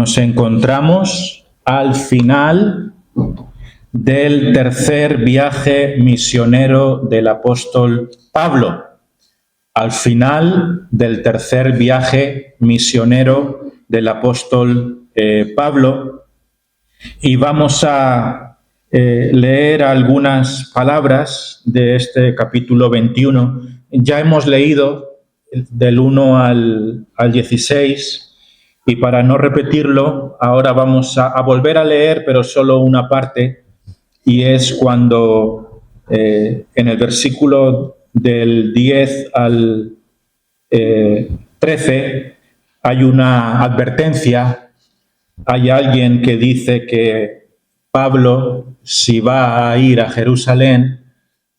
Nos encontramos al final del tercer viaje misionero del apóstol Pablo. Al final del tercer viaje misionero del apóstol Pablo. Y vamos a leer algunas palabras de este capítulo 21. Ya hemos leído del 1 al 16, y para no repetirlo, ahora vamos a volver a leer, pero solo una parte, y es cuando en el versículo del 10 al 13 hay una advertencia. Hay alguien que dice que Pablo, si va a ir a Jerusalén,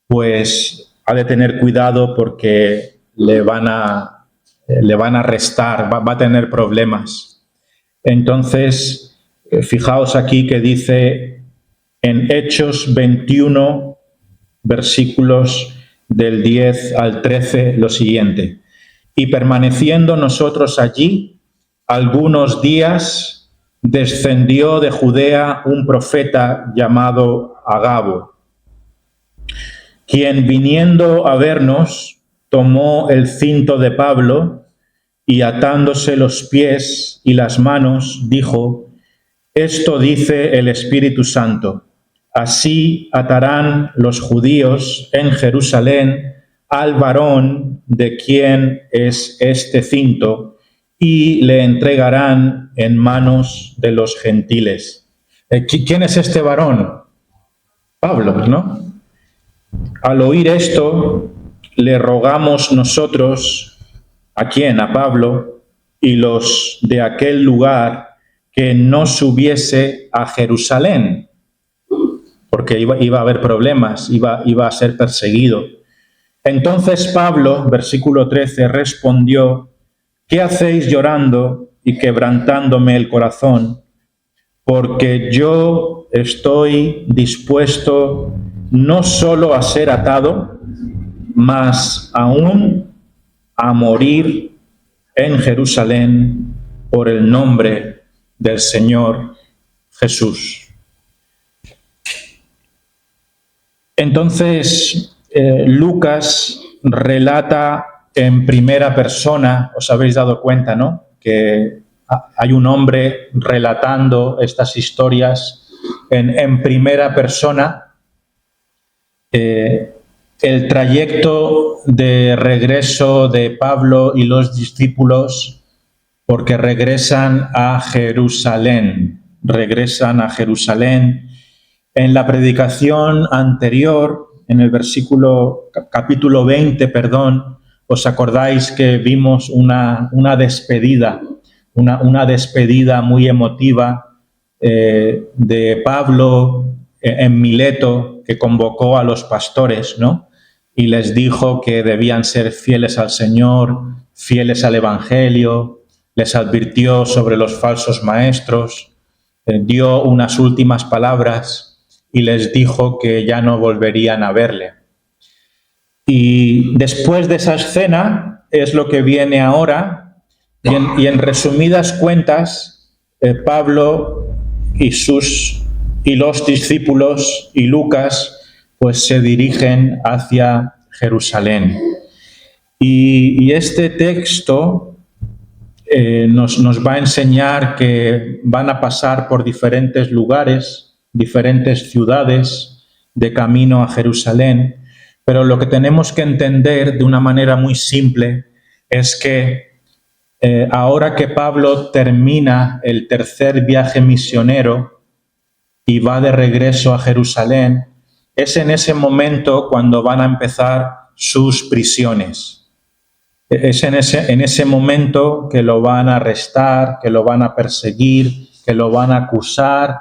pues ha de tener cuidado porque le van a arrestar, va a tener problemas. Entonces, fijaos aquí que dice en Hechos 21, versículos del 10 al 13, lo siguiente: y permaneciendo nosotros allí algunos días, descendió de Judea un profeta llamado Agabo, quien, viniendo a vernos, tomó el cinto de Pablo y, atándose los pies y las manos, dijo: esto dice el Espíritu Santo, así atarán los judíos en Jerusalén al varón de quien es este cinto, y le entregarán en manos de los gentiles. ¿Quién es este varón? Pablo, ¿no? Al oír esto, le rogamos nosotros, ¿a quién? A Pablo, y los de aquel lugar, que no subiese a Jerusalén, porque iba a haber problemas, iba a ser perseguido. Entonces Pablo, versículo 13, respondió: ¿qué hacéis llorando y quebrantándome el corazón? Porque yo estoy dispuesto no solo a ser atado, mas aún a morir en Jerusalén por el nombre del Señor Jesús. Entonces, Lucas relata en primera persona. Os habéis dado cuenta, ¿no?, que hay un hombre relatando estas historias en primera persona. El trayecto de regreso de Pablo y los discípulos, porque regresan a Jerusalén. En la predicación anterior, en el capítulo 20, os acordáis que vimos una despedida, una despedida muy emotiva de Pablo en Mileto, que convocó a los pastores, ¿no?, y les dijo que debían ser fieles al Señor, fieles al Evangelio. Les advirtió sobre los falsos maestros, dio unas últimas palabras y les dijo que ya no volverían a verle. Y después de esa escena es lo que viene ahora, y en resumidas cuentas, Pablo y los discípulos y Lucas pues se dirigen hacia Jerusalén. Y este texto nos va a enseñar que van a pasar por diferentes lugares, diferentes ciudades de camino a Jerusalén, pero lo que tenemos que entender de una manera muy simple es que ahora que Pablo termina el tercer viaje misionero y va de regreso a Jerusalén, es en ese momento cuando van a empezar sus prisiones. Es en ese momento que lo van a arrestar, que lo van a perseguir, que lo van a acusar,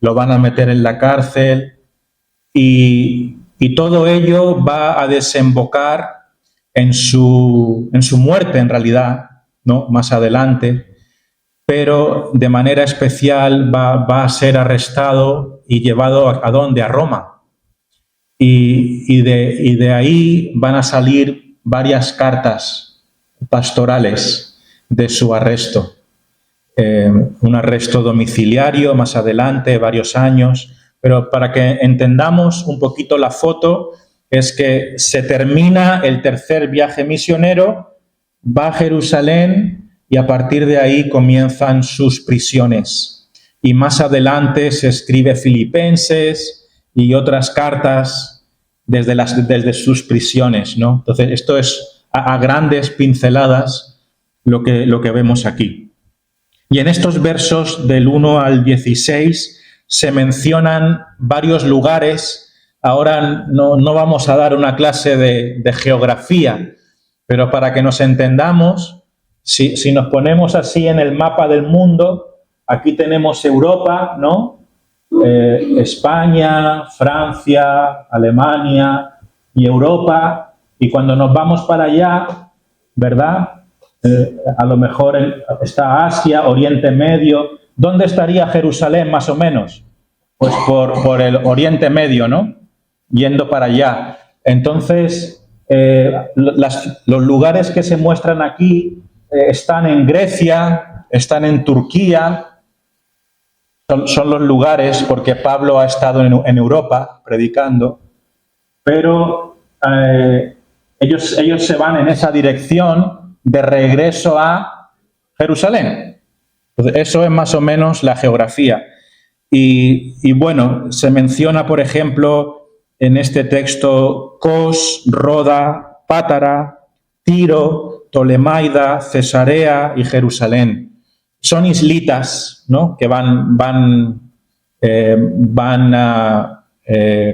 lo van a meter en la cárcel, y todo ello va a desembocar en su muerte, en realidad, ¿no?, más adelante, pero de manera especial va a ser arrestado y llevado ¿a dónde? A Roma. Y de ahí van a salir varias cartas pastorales de su arresto. un arresto domiciliario más adelante, varios años, pero para que entendamos un poquito la foto, es que se termina el tercer viaje misionero, va a Jerusalén y a partir de ahí comienzan sus prisiones. Y más adelante se escribe Filipenses y otras cartas desde sus prisiones, ¿no? Entonces, esto es a grandes pinceladas lo que vemos aquí. Y en estos versos del 1 al 16 se mencionan varios lugares. Ahora no vamos a dar una clase de geografía, pero para que nos entendamos, si nos ponemos así en el mapa del mundo, aquí tenemos Europa, ¿no? España, Francia, Alemania y Europa. Y cuando nos vamos para allá, ¿verdad? A lo mejor está Asia, Oriente Medio. ¿Dónde estaría Jerusalén, más o menos? Pues por el Oriente Medio, ¿no? Yendo para allá. Entonces, los lugares que se muestran aquí están en Grecia, están en Turquía. Son los lugares, porque Pablo ha estado en Europa predicando, pero ellos se van en esa dirección de regreso a Jerusalén. Entonces, eso es más o menos la geografía. Y bueno, se menciona, por ejemplo, en este texto Cos, Roda, Pátara, Tiro, Tolemaida, Cesarea y Jerusalén. Son islitas, ¿no? Que van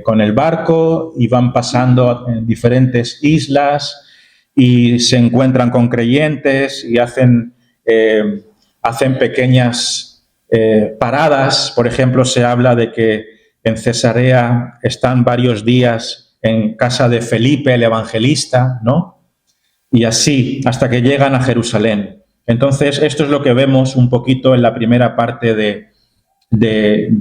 con el barco y van pasando en diferentes islas y se encuentran con creyentes y hacen pequeñas paradas. Por ejemplo, se habla de que en Cesarea están varios días en casa de Felipe, el evangelista, ¿no? Y así, hasta que llegan a Jerusalén. Entonces, esto es lo que vemos un poquito en la primera parte de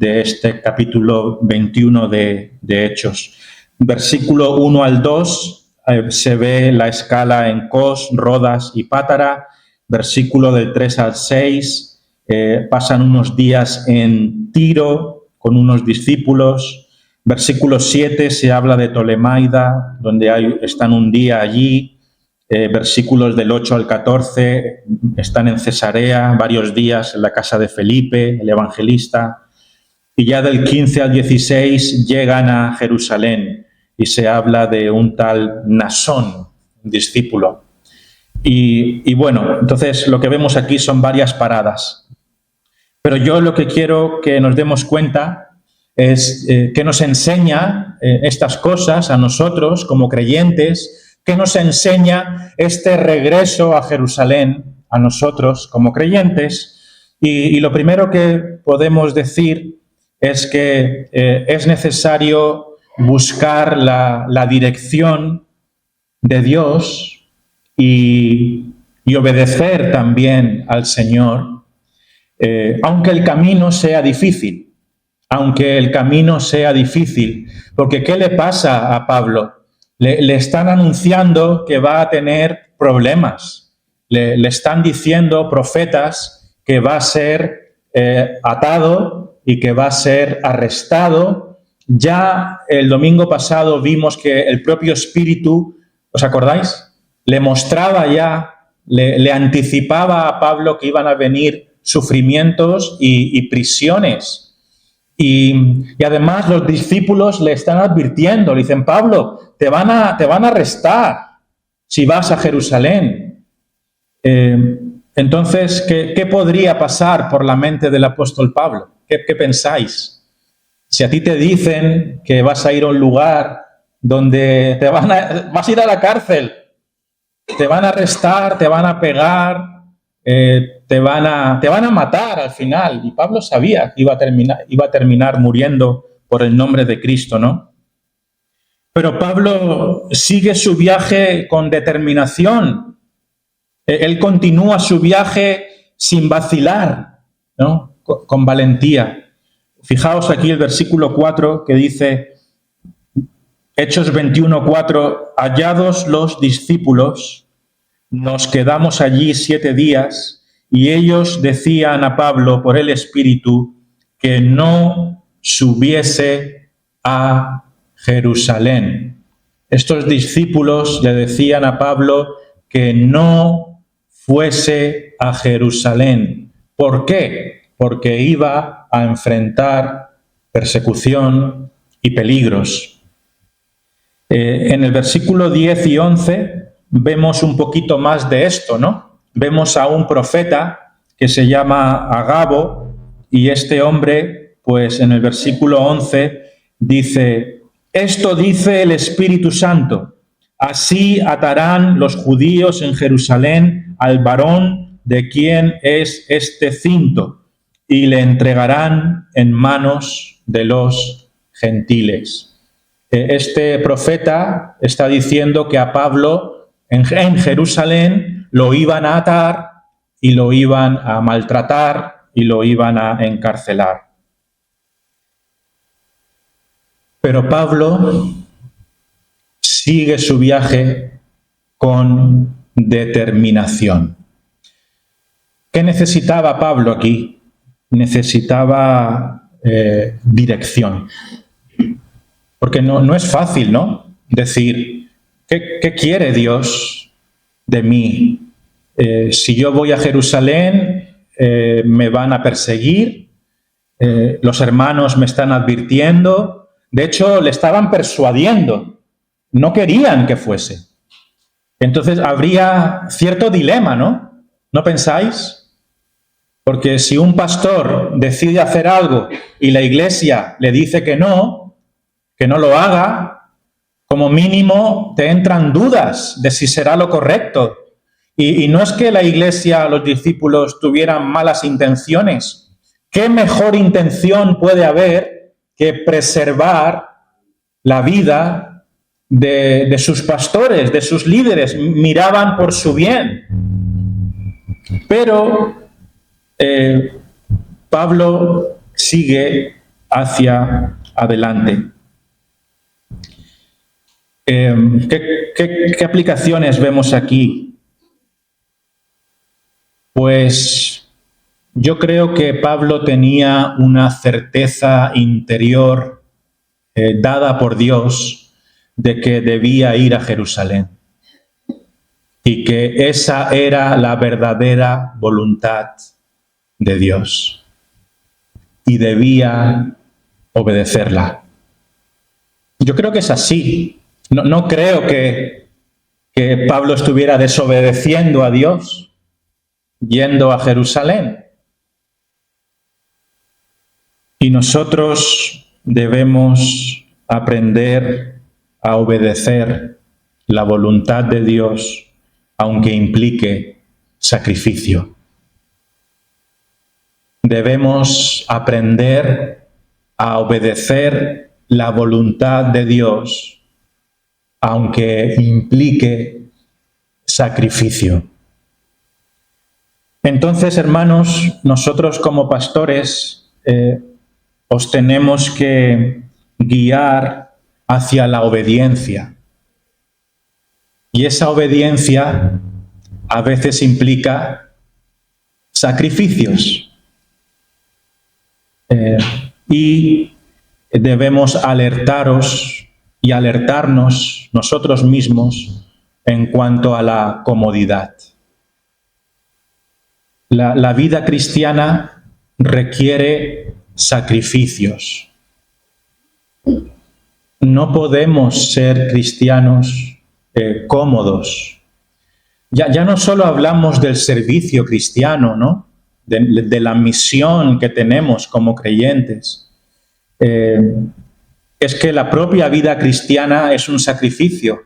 este capítulo 21 de Hechos. Versículo 1 al 2 se ve la escala en Cos, Rodas y Pátara. Versículo del 3 al 6 pasan unos días en Tiro con unos discípulos. Versículo 7 se habla de Tolemaida, donde están un día allí. Versículos del 8 al 14 están en Cesarea, varios días en la casa de Felipe, el evangelista. Y ya del 15 al 16 llegan a Jerusalén y se habla de un tal Nasón, un discípulo. Y bueno, entonces lo que vemos aquí son varias paradas. Pero yo lo que quiero que nos demos cuenta es que nos enseña estas cosas a nosotros como creyentes. ¿Qué nos enseña este regreso a Jerusalén a nosotros como creyentes? Y lo primero que podemos decir es que es necesario buscar la dirección de Dios y obedecer también al Señor, aunque el camino sea difícil. Aunque el camino sea difícil. Porque ¿qué le pasa a Pablo? Le están anunciando que va a tener problemas. Le están diciendo profetas que va a ser atado y que va a ser arrestado. Ya el domingo pasado vimos que el propio Espíritu, ¿os acordáis? Le mostraba ya, le anticipaba a Pablo que iban a venir sufrimientos y prisiones. Y además los discípulos le están advirtiendo, le dicen, Pablo, te van a arrestar si vas a Jerusalén. Entonces, ¿qué podría pasar por la mente del apóstol Pablo? ¿Qué pensáis? Si a ti te dicen que vas a ir a un lugar donde vas a ir a la cárcel, te van a arrestar, te van a pegar, te van a matar al final. Y Pablo sabía que iba a terminar muriendo por el nombre de Cristo, ¿no? Pero Pablo sigue su viaje con determinación. Él continúa su viaje sin vacilar, ¿no? Con valentía. Fijaos aquí el versículo 4 que dice, Hechos 21:4, hallados los discípulos, nos quedamos allí 7 días y ellos decían a Pablo por el Espíritu que no subiese a Jerusalén. Estos discípulos le decían a Pablo que no fuese a Jerusalén. ¿Por qué? Porque iba a enfrentar persecución y peligros. En el versículo 10 y 11 vemos un poquito más de esto, ¿no? Vemos a un profeta que se llama Agabo, y este hombre, pues en el versículo 11 dice: esto dice el Espíritu Santo, así atarán los judíos en Jerusalén al varón de quien es este cinto, y le entregarán en manos de los gentiles. Este profeta está diciendo que a Pablo en Jerusalén lo iban a atar y lo iban a maltratar y lo iban a encarcelar. Pero Pablo sigue su viaje con determinación. ¿Qué necesitaba Pablo aquí? Necesitaba dirección. Porque no es fácil, ¿no? Decir, ¿qué quiere Dios de mí? Si yo voy a Jerusalén, me van a perseguir, los hermanos me están advirtiendo, de hecho le estaban persuadiendo, no querían que fuese. Entonces habría cierto dilema, ¿no? ¿No pensáis? Porque si un pastor decide hacer algo y la iglesia le dice que no lo haga, como mínimo te entran dudas de si será lo correcto. Y no es que la iglesia, los discípulos tuvieran malas intenciones. ¿Qué mejor intención puede haber que preservar la vida de sus pastores, de sus líderes? Miraban por su bien. Pero Pablo sigue hacia adelante. ¿Qué aplicaciones vemos aquí? Pues yo creo que Pablo tenía una certeza interior dada por Dios de que debía ir a Jerusalén y que esa era la verdadera voluntad de Dios y debía obedecerla. Yo creo que es así. No creo que Pablo estuviera desobedeciendo a Dios yendo a Jerusalén. Y nosotros debemos aprender a obedecer la voluntad de Dios, aunque implique sacrificio. Debemos aprender a obedecer la voluntad de Dios, aunque implique sacrificio. Entonces, hermanos, nosotros como pastores os tenemos que guiar hacia la obediencia. Y esa obediencia a veces implica sacrificios. Y debemos alertaros y alertarnos nosotros mismos en cuanto a la comodidad. La vida cristiana requiere sacrificios. No podemos ser cristianos cómodos. Ya no solo hablamos del servicio cristiano, ¿no? De la misión que tenemos como creyentes. Es que la propia vida cristiana es un sacrificio.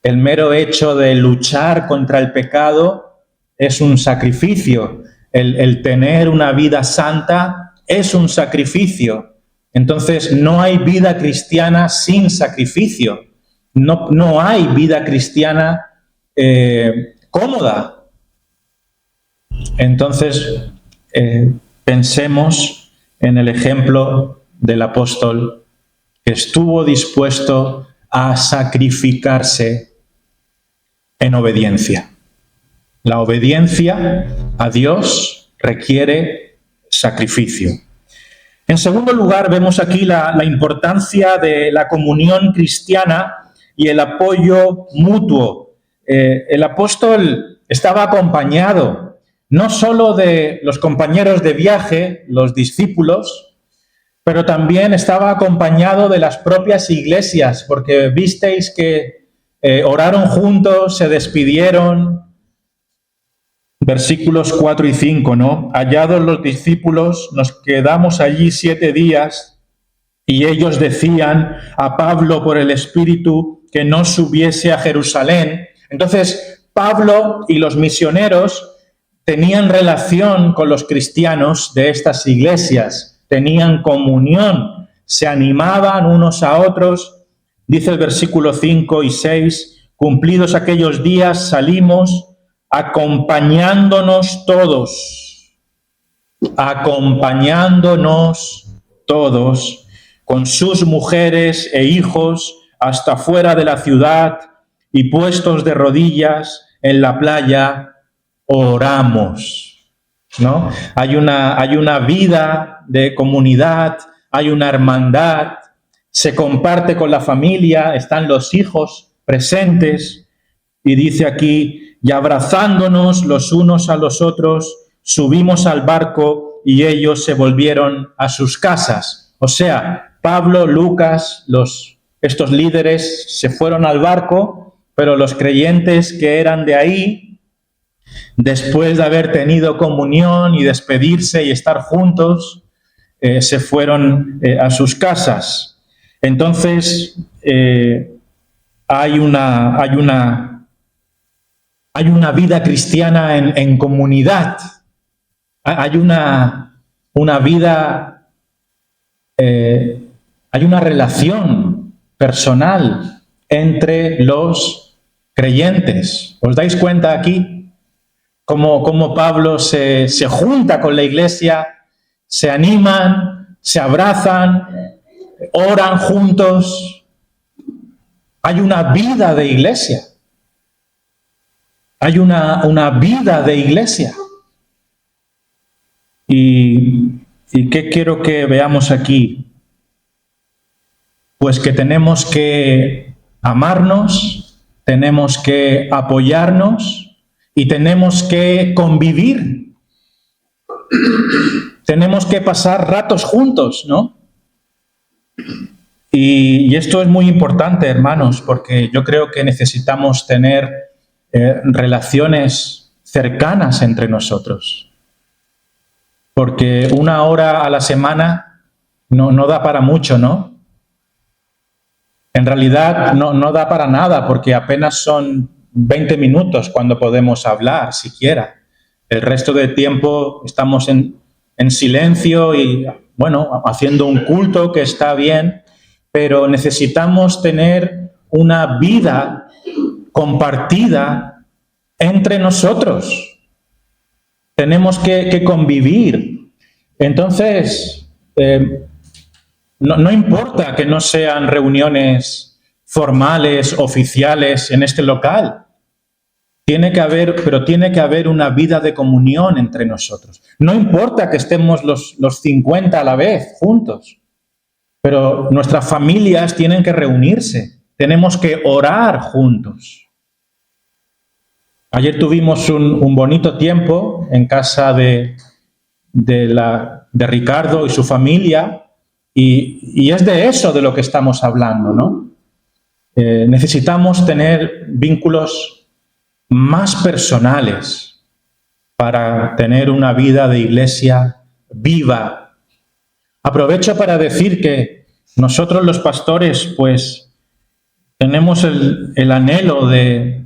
El mero hecho de luchar contra el pecado es un sacrificio. El tener una vida santa es un sacrificio. Entonces, no hay vida cristiana sin sacrificio. No hay vida cristiana cómoda. Entonces, pensemos en el ejemplo del apóstol que estuvo dispuesto a sacrificarse en obediencia. La obediencia a Dios requiere sacrificio. En segundo lugar, vemos aquí la importancia de la comunión cristiana y el apoyo mutuo. El apóstol estaba acompañado no solo de los compañeros de viaje, los discípulos, pero también estaba acompañado de las propias iglesias, porque visteis que oraron juntos, se despidieron. Versículos 4 y 5, ¿no? Hallados los discípulos, nos quedamos allí 7 días y ellos decían a Pablo por el Espíritu que no subiese a Jerusalén. Entonces, Pablo y los misioneros tenían relación con los cristianos de estas iglesias, tenían comunión, se animaban unos a otros. Dice el versículo 5 y 6, cumplidos aquellos días salimos acompañándonos todos, con sus mujeres e hijos hasta fuera de la ciudad, y puestos de rodillas en la playa, oramos, ¿no? Hay una vida de comunidad, hay una hermandad, se comparte con la familia, están los hijos presentes, y dice aquí, y abrazándonos los unos a los otros, subimos al barco y ellos se volvieron a sus casas. O sea, Pablo, Lucas, estos líderes se fueron al barco, pero los creyentes que eran de ahí, después de haber tenido comunión y despedirse y estar juntos, se fueron a sus casas. Entonces, hay una vida cristiana en comunidad. Hay una vida, hay una relación personal entre los creyentes. ¿Os dais cuenta aquí cómo Pablo se junta con la iglesia, se animan, se abrazan, oran juntos? Hay una vida de iglesia. Hay una vida de iglesia. ¿Y qué quiero que veamos aquí? Pues que tenemos que amarnos, tenemos que apoyarnos y tenemos que convivir. Tenemos que pasar ratos juntos, ¿no? Y esto es muy importante, hermanos, porque yo creo que necesitamos tener relaciones cercanas entre nosotros. Porque 1 hora a la semana no da para mucho, ¿no? En realidad no da para nada, porque apenas son 20 minutos cuando podemos hablar, siquiera. El resto del tiempo estamos en silencio y, bueno, haciendo un culto que está bien, pero necesitamos tener una vida compartida entre nosotros. Tenemos que convivir. Entonces, no importa que no sean reuniones formales, oficiales en este local. Tiene que haber una vida de comunión entre nosotros. No importa que estemos los 50 a la vez juntos, pero nuestras familias tienen que reunirse. Tenemos que orar juntos. Ayer tuvimos un bonito tiempo en casa de Ricardo y su familia, y es de eso de lo que estamos hablando, ¿no? Necesitamos tener vínculos más personales para tener una vida de iglesia viva. Aprovecho para decir que nosotros los pastores, pues, tenemos el anhelo de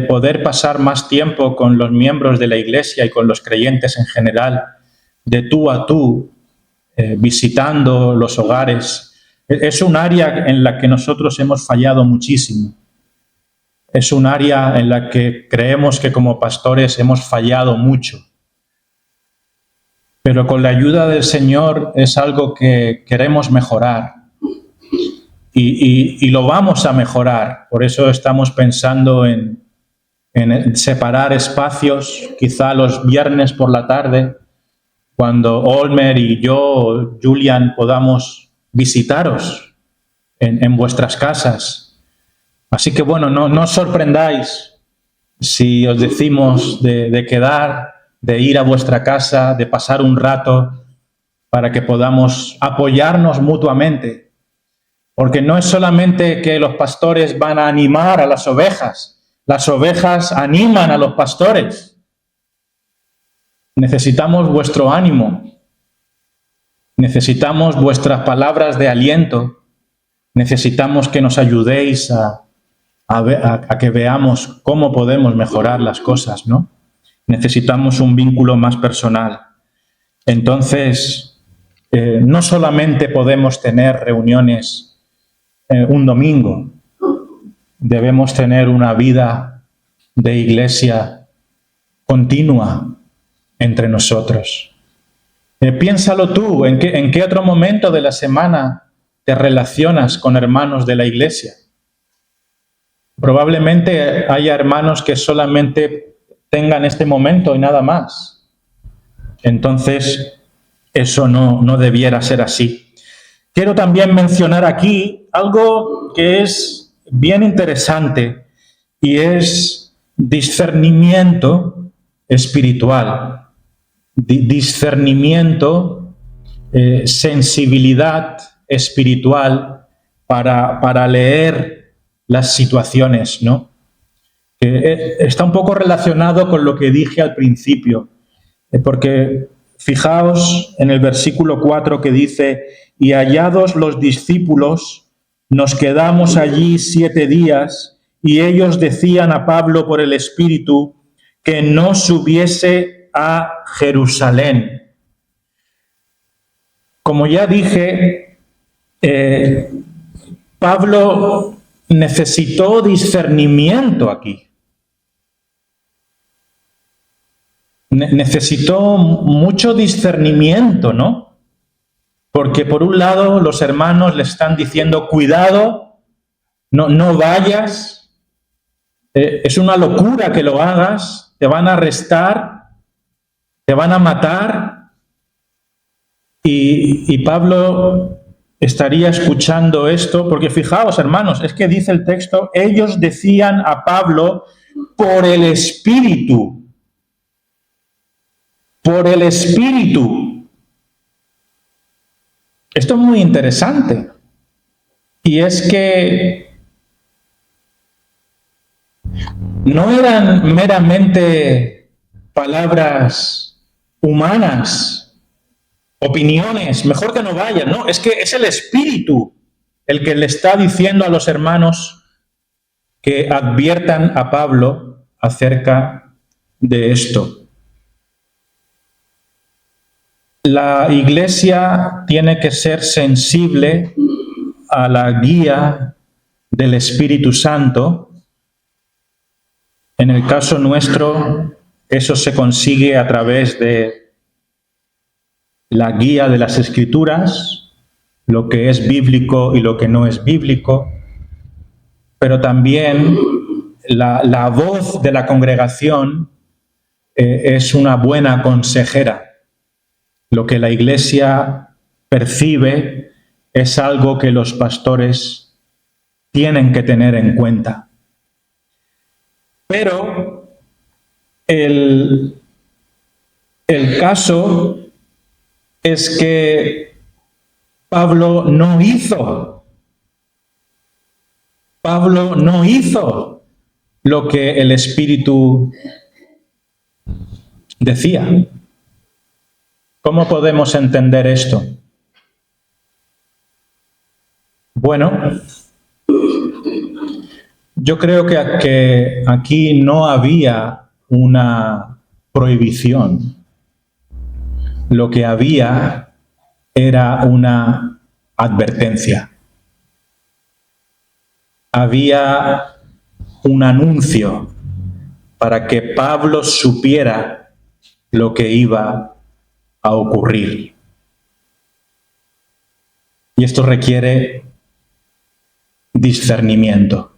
poder pasar más tiempo con los miembros de la iglesia y con los creyentes en general, de tú a tú, visitando los hogares. Es un área en la que nosotros hemos fallado muchísimo. Es un área en la que creemos que como pastores hemos fallado mucho. Pero con la ayuda del Señor es algo que queremos mejorar. Y lo vamos a mejorar. Por eso estamos pensando en en separar espacios, quizá los viernes por la tarde, cuando Olmer y yo, Julian, podamos visitaros en vuestras casas. Así que bueno, no os sorprendáis si os decimos de quedar, de ir a vuestra casa, de pasar un rato para que podamos apoyarnos mutuamente. Porque no es solamente que los pastores van a animar a las ovejas animan a los pastores. Necesitamos vuestro ánimo, necesitamos vuestras palabras de aliento, necesitamos que nos ayudéis a que veamos cómo podemos mejorar las cosas, ¿no? Necesitamos un vínculo más personal. Entonces, no solamente podemos tener reuniones un domingo, debemos tener una vida de iglesia continua entre nosotros. Piénsalo tú, ¿en qué otro momento de la semana te relacionas con hermanos de la iglesia? Probablemente haya hermanos que solamente tengan este momento y nada más. Entonces, eso no debiera ser así. Quiero también mencionar aquí algo que es bien interesante y es discernimiento espiritual. Discernimiento, sensibilidad espiritual para leer las situaciones, ¿no? Está un poco relacionado con lo que dije al principio, porque fijaos en el versículo 4 que dice: y hallados los discípulos, nos quedamos allí 7 días, y ellos decían a Pablo por el Espíritu que no subiese a Jerusalén. Como ya dije, Pablo necesitó discernimiento aquí. Necesitó mucho discernimiento, ¿no? Porque por un lado los hermanos le están diciendo: cuidado, no vayas, es una locura que lo hagas, te van a arrestar, te van a matar. Y Pablo estaría escuchando esto, porque fijaos, hermanos, es que dice el texto: ellos decían a Pablo por el Espíritu. Por el Espíritu. Esto es muy interesante. Y es que no eran meramente palabras humanas, opiniones, mejor que no vayan, no, es que es el Espíritu el que le está diciendo a los hermanos que adviertan a Pablo acerca de esto. La iglesia tiene que ser sensible a la guía del Espíritu Santo. En el caso nuestro, eso se consigue a través de la guía de las Escrituras, lo que es bíblico y lo que no es bíblico, pero también la voz de la congregación es una buena consejera. Lo que la iglesia percibe es algo que los pastores tienen que tener en cuenta. Pero el caso es que Pablo no hizo lo que el Espíritu decía. ¿Cómo podemos entender esto? Bueno, yo creo que aquí no había una prohibición. Lo que había era una advertencia. Había un anuncio para que Pablo supiera lo que iba a ocurrir. Y esto requiere discernimiento.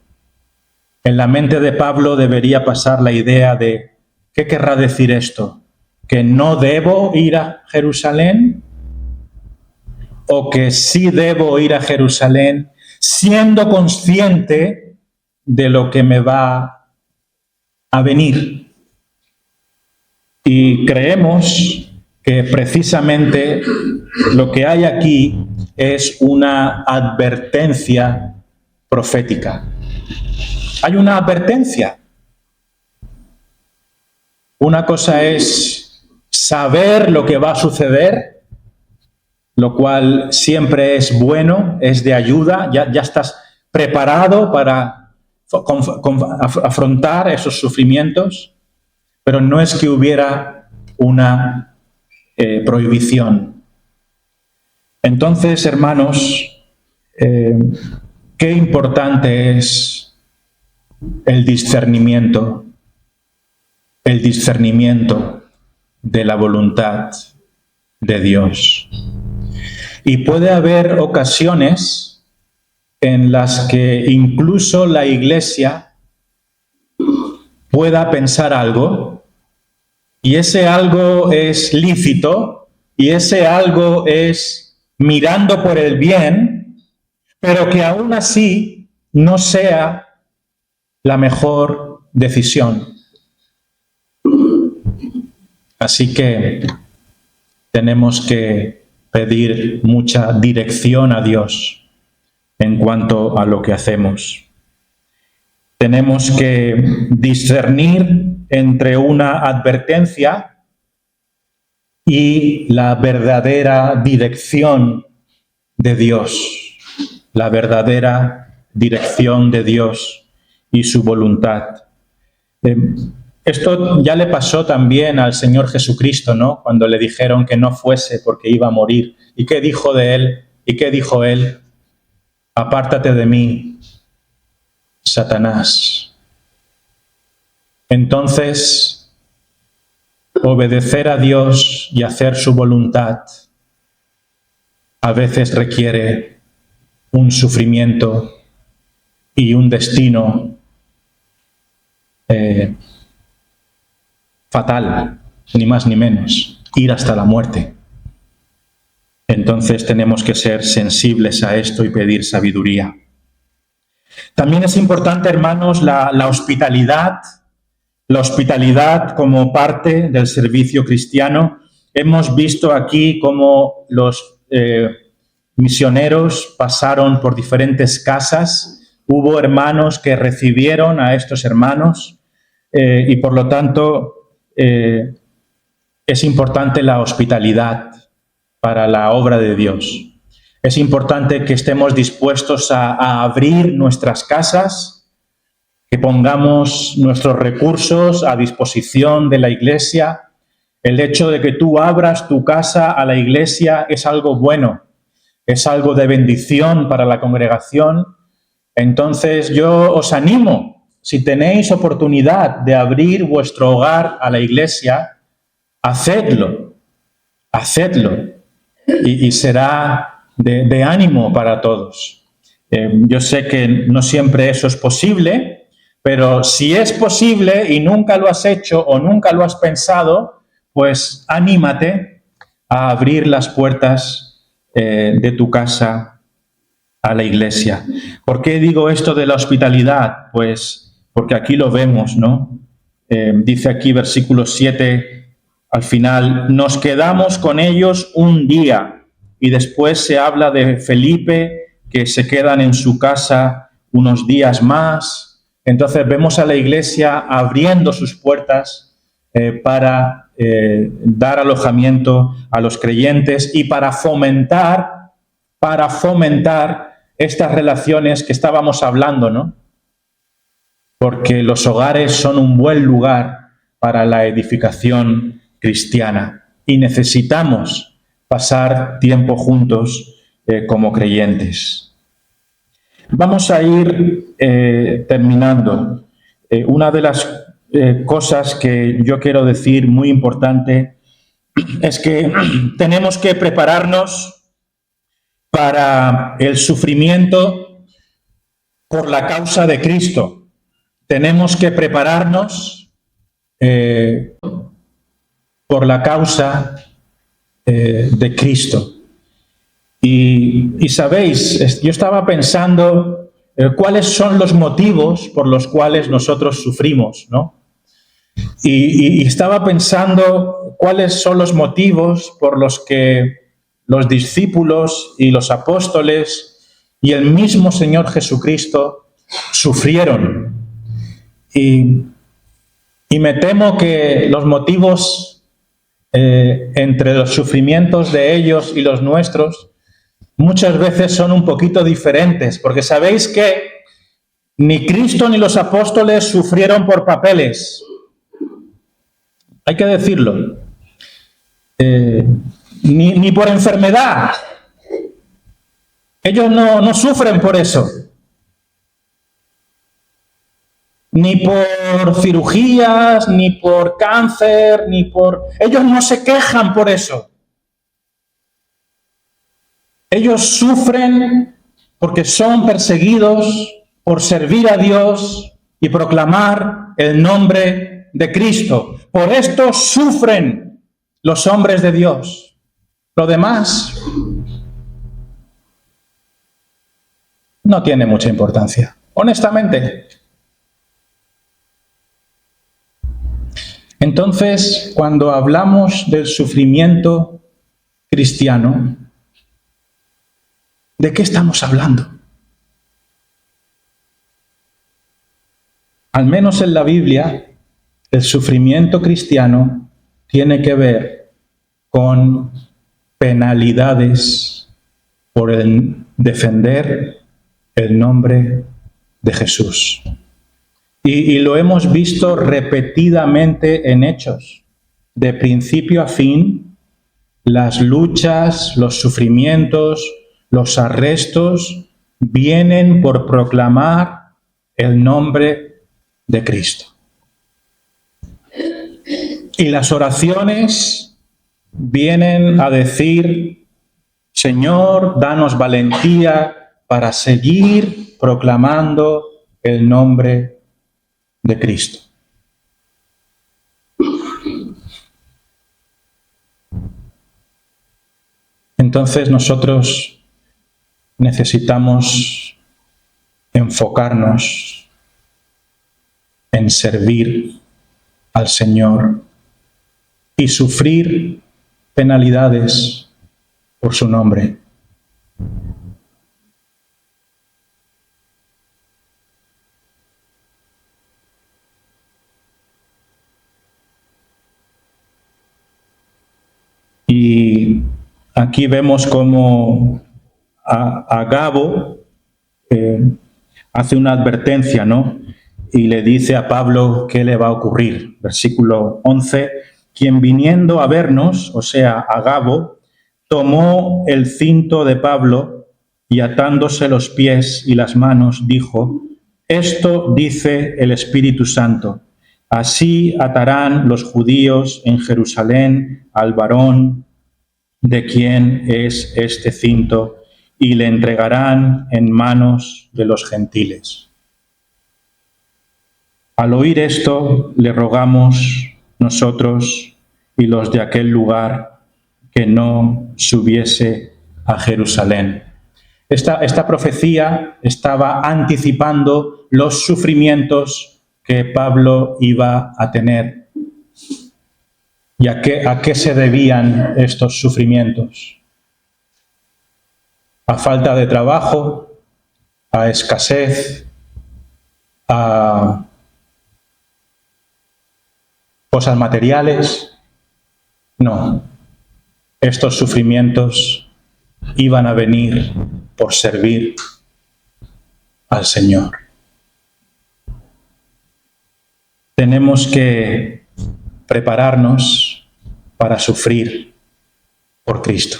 En la mente de Pablo debería pasar la idea de, ¿qué querrá decir esto? ¿Que no debo ir a Jerusalén? ¿O que sí debo ir a Jerusalén siendo consciente de lo que me va a venir? Y creemos que precisamente lo que hay aquí es una advertencia profética. Hay una advertencia. Una cosa es saber lo que va a suceder, lo cual siempre es bueno, es de ayuda, ya estás preparado para afrontar esos sufrimientos, pero no es que hubiera una prohibición. Entonces, hermanos, qué importante es el discernimiento de la voluntad de Dios. Y puede haber ocasiones en las que incluso la Iglesia pueda pensar algo, y ese algo es lícito, y ese algo es mirando por el bien, pero que aún así no sea la mejor decisión. Así que tenemos que pedir mucha dirección a Dios en cuanto a lo que hacemos. Tenemos que discernir entre una advertencia y la verdadera dirección de Dios, la verdadera dirección de Dios y su voluntad. Esto ya le pasó también al Señor Jesucristo, ¿no? Cuando le dijeron que no fuese porque iba a morir. ¿Y qué dijo de él? ¿Y qué dijo él? Apártate de mí, Satanás. Entonces, obedecer a Dios y hacer su voluntad a veces requiere un sufrimiento y un destino fatal, ni más ni menos, ir hasta la muerte. Entonces tenemos que ser sensibles a esto y pedir sabiduría. También es importante, hermanos, la hospitalidad como parte del servicio cristiano. Hemos visto aquí cómo los misioneros pasaron por diferentes casas. Hubo hermanos que recibieron a estos hermanos y por lo tanto es importante la hospitalidad para la obra de Dios. Es importante que estemos dispuestos a abrir nuestras casas, que pongamos nuestros recursos a disposición de la Iglesia. El hecho de que tú abras tu casa a la Iglesia es algo bueno, es algo de bendición para la congregación. Entonces yo os animo, si tenéis oportunidad de abrir vuestro hogar a la Iglesia, hacedlo y será de ánimo para todos. Yo sé que no siempre eso es posible, pero si es posible y nunca lo has hecho o nunca lo has pensado, pues anímate a abrir las puertas de tu casa a la Iglesia. ¿Por qué digo esto de la hospitalidad? Pues porque aquí lo vemos, ¿no? Dice aquí versículo 7, al final, nos quedamos con ellos un día, y después se habla de Felipe, que se quedan en su casa unos días más. Entonces vemos a la Iglesia abriendo sus puertas para dar alojamiento a los creyentes y para fomentar estas relaciones que estábamos hablando, ¿no? Porque los hogares son un buen lugar para la edificación cristiana y necesitamos pasar tiempo juntos como creyentes. Vamos a ir terminando. Una de las cosas que yo quiero decir muy importante es que tenemos que prepararnos para el sufrimiento por la causa de Cristo. tenemos que prepararnos por la causa de Cristo. Y sabéis, yo estaba pensando cuáles son los motivos por los cuales nosotros sufrimos, ¿no? Y estaba pensando cuáles son los motivos por los que los discípulos y los apóstoles y el mismo Señor Jesucristo sufrieron. Y me temo que los motivos entre los sufrimientos de ellos y los nuestros muchas veces son un poquito diferentes, porque sabéis que ni Cristo ni los apóstoles sufrieron por papeles. Hay que decirlo. Ni por enfermedad. Ellos no sufren por eso. Ni por cirugías, ni por cáncer, ni por... Ellos no se quejan por eso. Ellos sufren porque son perseguidos por servir a Dios y proclamar el nombre de Cristo. Por esto sufren los hombres de Dios. Lo demás no tiene mucha importancia, honestamente. Entonces, cuando hablamos del sufrimiento cristiano, ¿de qué estamos hablando? Al menos en la Biblia, el sufrimiento cristiano tiene que ver con penalidades por el defender el nombre de Jesús. Y lo hemos visto repetidamente en Hechos. De principio a fin, las luchas, los sufrimientos, los arrestos vienen por proclamar el nombre de Cristo. Y las oraciones vienen a decir: Señor, danos valentía para seguir proclamando el nombre de Cristo. Entonces nosotros necesitamos enfocarnos en servir al Señor y sufrir penalidades por su nombre. Y aquí vemos cómo Agabo hace una advertencia, ¿no? Y le dice a Pablo qué le va a ocurrir. Versículo 11, quien viniendo a vernos, o sea, Agabo, tomó el cinto de Pablo y atándose los pies y las manos, dijo: esto dice el Espíritu Santo, así atarán los judíos en Jerusalén al varón de quien es este cinto y le entregarán en manos de los gentiles. Al oír esto, le rogamos nosotros y los de aquel lugar que no subiese a Jerusalén. Esta profecía estaba anticipando los sufrimientos que Pablo iba a tener. ¿Y a qué se debían estos sufrimientos? A falta de trabajo, a escasez, a cosas materiales. No, estos sufrimientos iban a venir por servir al Señor. Tenemos que prepararnos para sufrir por Cristo.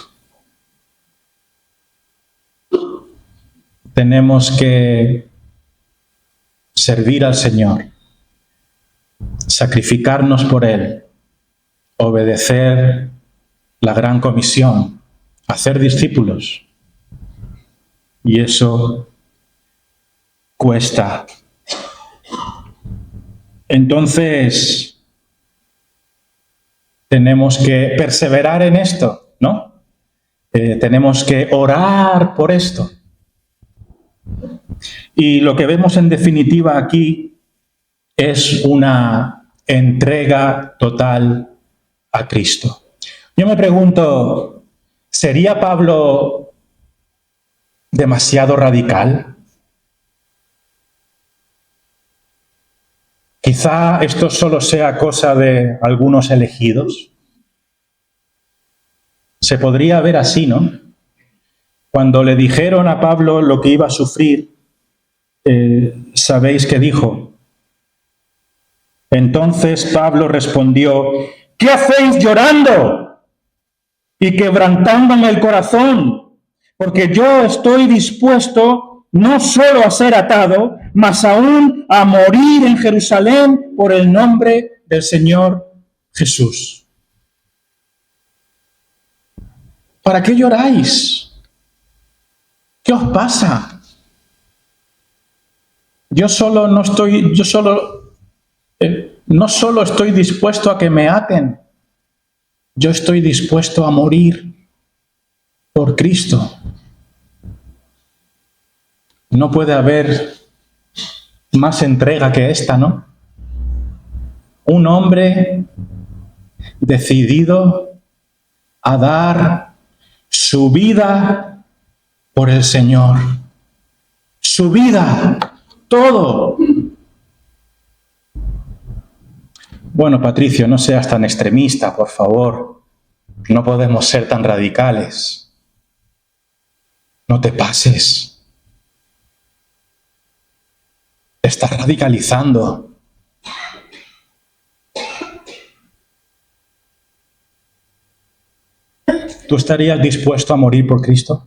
Tenemos que servir al Señor, sacrificarnos por Él, obedecer la gran comisión, hacer discípulos. Y eso cuesta Entonces, tenemos que perseverar en esto, ¿no? Tenemos que orar por esto. Y lo que vemos en definitiva aquí es una entrega total a Cristo. Yo me pregunto, ¿sería Pablo demasiado radical? Quizá esto solo sea cosa de algunos elegidos. Se podría ver así, ¿no? Cuando le dijeron a Pablo lo que iba a sufrir, ¿sabéis qué dijo? Entonces Pablo respondió: ¿qué hacéis llorando y quebrantándome el corazón? Porque yo estoy dispuesto no solo a ser atado, mas aún a morir en Jerusalén por el nombre del Señor Jesús. ¿Para qué lloráis? ¿Qué os pasa? No solo estoy dispuesto a que me aten, yo estoy dispuesto a morir por Cristo. No puede haber más entrega que esta, ¿no? Un hombre decidido a dar su vida por el Señor. Su vida, todo. Bueno, Patricio, no seas tan extremista, por favor. No podemos ser tan radicales. No te pases. Te estás radicalizando. ¿Tú estarías dispuesto a morir por Cristo?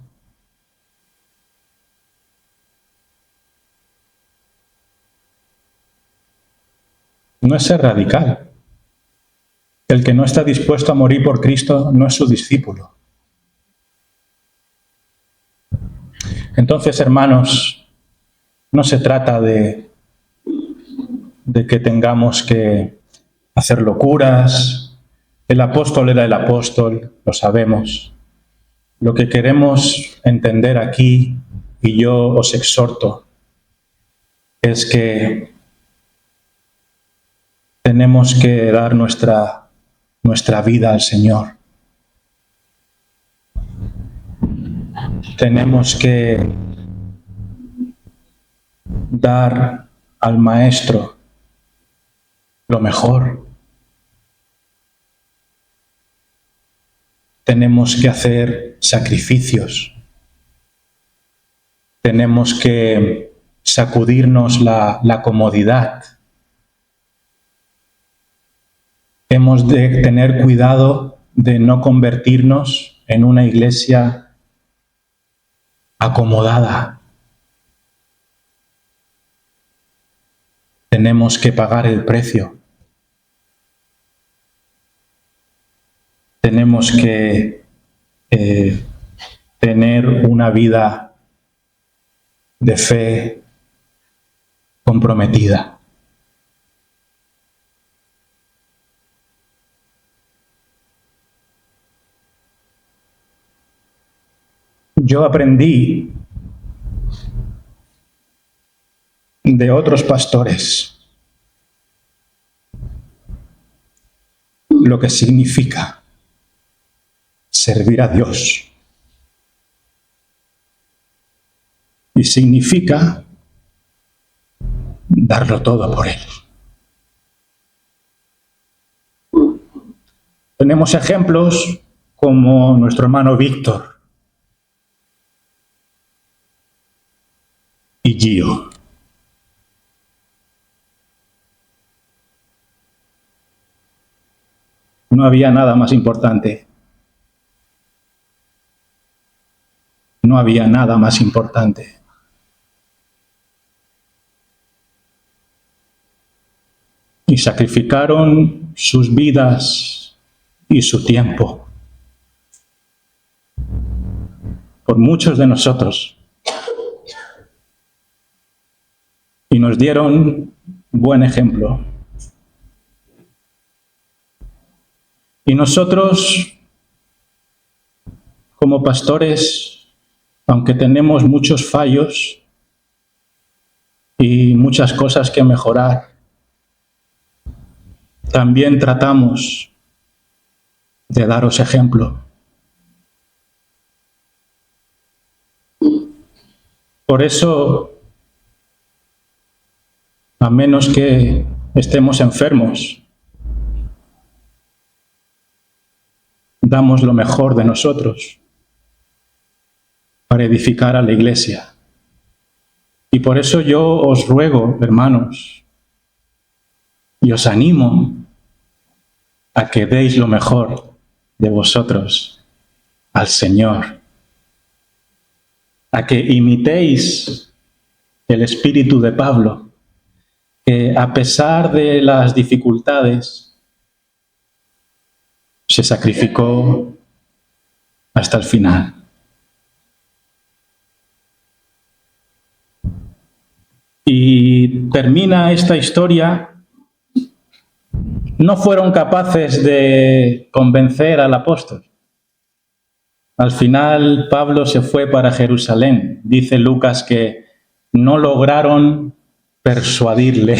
No es ser radical. El que no está dispuesto a morir por Cristo no es su discípulo. Entonces, hermanos, no se trata de que tengamos que hacer locuras. El apóstol era el apóstol, lo sabemos. Lo que queremos entender aquí, y yo os exhorto, es que tenemos que dar nuestra vida al Señor. Tenemos que dar al Maestro lo mejor. Tenemos que hacer sacrificios. Tenemos que sacudirnos la comodidad. Hemos de tener cuidado de no convertirnos en una iglesia acomodada. Tenemos que pagar el precio. Tenemos que tener una vida de fe comprometida. Yo aprendí de otros pastores lo que significa servir a Dios. Y significa darlo todo por Él. Tenemos ejemplos como nuestro hermano Víctor y Gio. No había nada más importante. No había nada más importante. Y sacrificaron sus vidas y su tiempo por muchos de nosotros. Y nos dieron buen ejemplo. Y nosotros, como pastores, aunque tenemos muchos fallos y muchas cosas que mejorar, también tratamos de daros ejemplo. Por eso, a menos que estemos enfermos, damos lo mejor de nosotros para edificar a la Iglesia. Y por eso yo os ruego, hermanos, y os animo a que deis lo mejor de vosotros al Señor, a que imitéis el espíritu de Pablo, que a pesar de las dificultades se sacrificó hasta el final. Y termina esta historia. No fueron capaces de convencer al apóstol. Al final Pablo se fue para Jerusalén. Dice Lucas que no lograron persuadirle.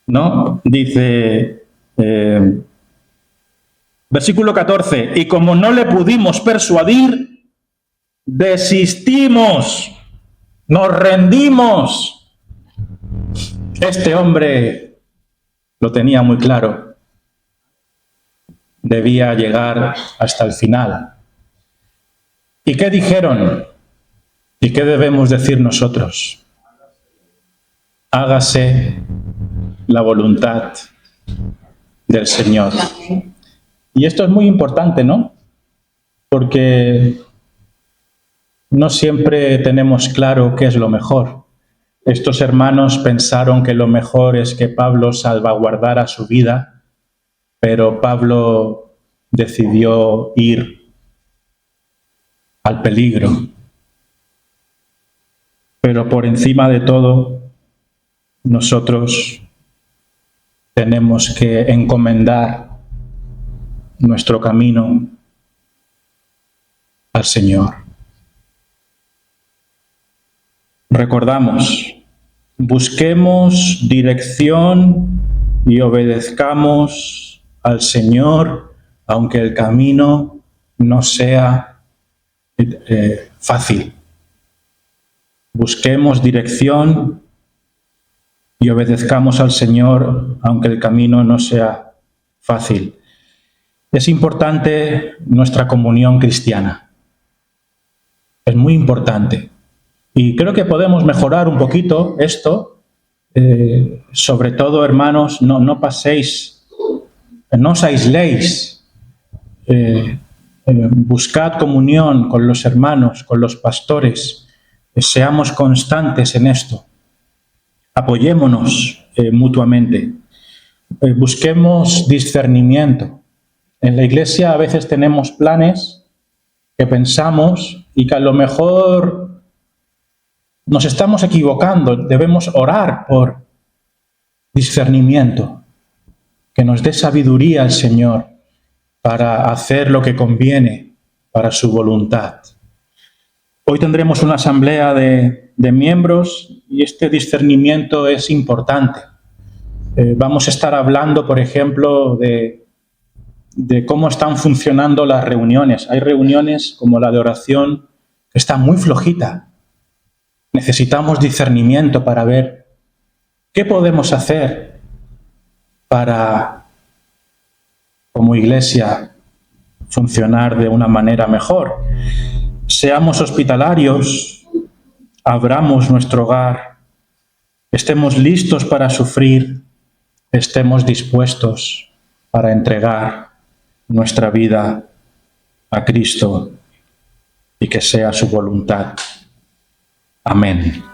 ¿No? Dice, versículo 14, y como no le pudimos persuadir, desistimos, nos rendimos. Este hombre lo tenía muy claro. Debía llegar hasta el final. ¿Y qué dijeron? ¿Y qué debemos decir nosotros? Hágase la voluntad del Señor. Y esto es muy importante, ¿no? Porque no siempre tenemos claro qué es lo mejor. Estos hermanos pensaron que lo mejor es que Pablo salvaguardara su vida, pero Pablo decidió ir al peligro. Pero por encima de todo, nosotros tenemos que encomendar nuestro camino al Señor. Recordamos, busquemos dirección y obedezcamos al Señor, aunque el camino no sea fácil. Busquemos dirección y obedezcamos al Señor, aunque el camino no sea fácil. Es importante nuestra comunión cristiana. Es muy importante. Y creo que podemos mejorar un poquito esto. Sobre todo, hermanos, no paséis, no os aisléis. Buscad comunión con los hermanos, con los pastores. Seamos constantes en esto. Apoyémonos mutuamente. Busquemos discernimiento. En la Iglesia a veces tenemos planes que pensamos y que a lo mejor nos estamos equivocando. Debemos orar por discernimiento, que nos dé sabiduría al Señor para hacer lo que conviene para su voluntad. Hoy tendremos una asamblea de miembros y este discernimiento es importante. Vamos a estar hablando, por ejemplo, de cómo están funcionando las reuniones. Hay reuniones como la de oración que está muy flojita. Necesitamos discernimiento para ver qué podemos hacer para, como Iglesia, funcionar de una manera mejor. Seamos hospitalarios, abramos nuestro hogar, estemos listos para sufrir, estemos dispuestos para entregar nuestra vida a Cristo y que sea su voluntad. Amén.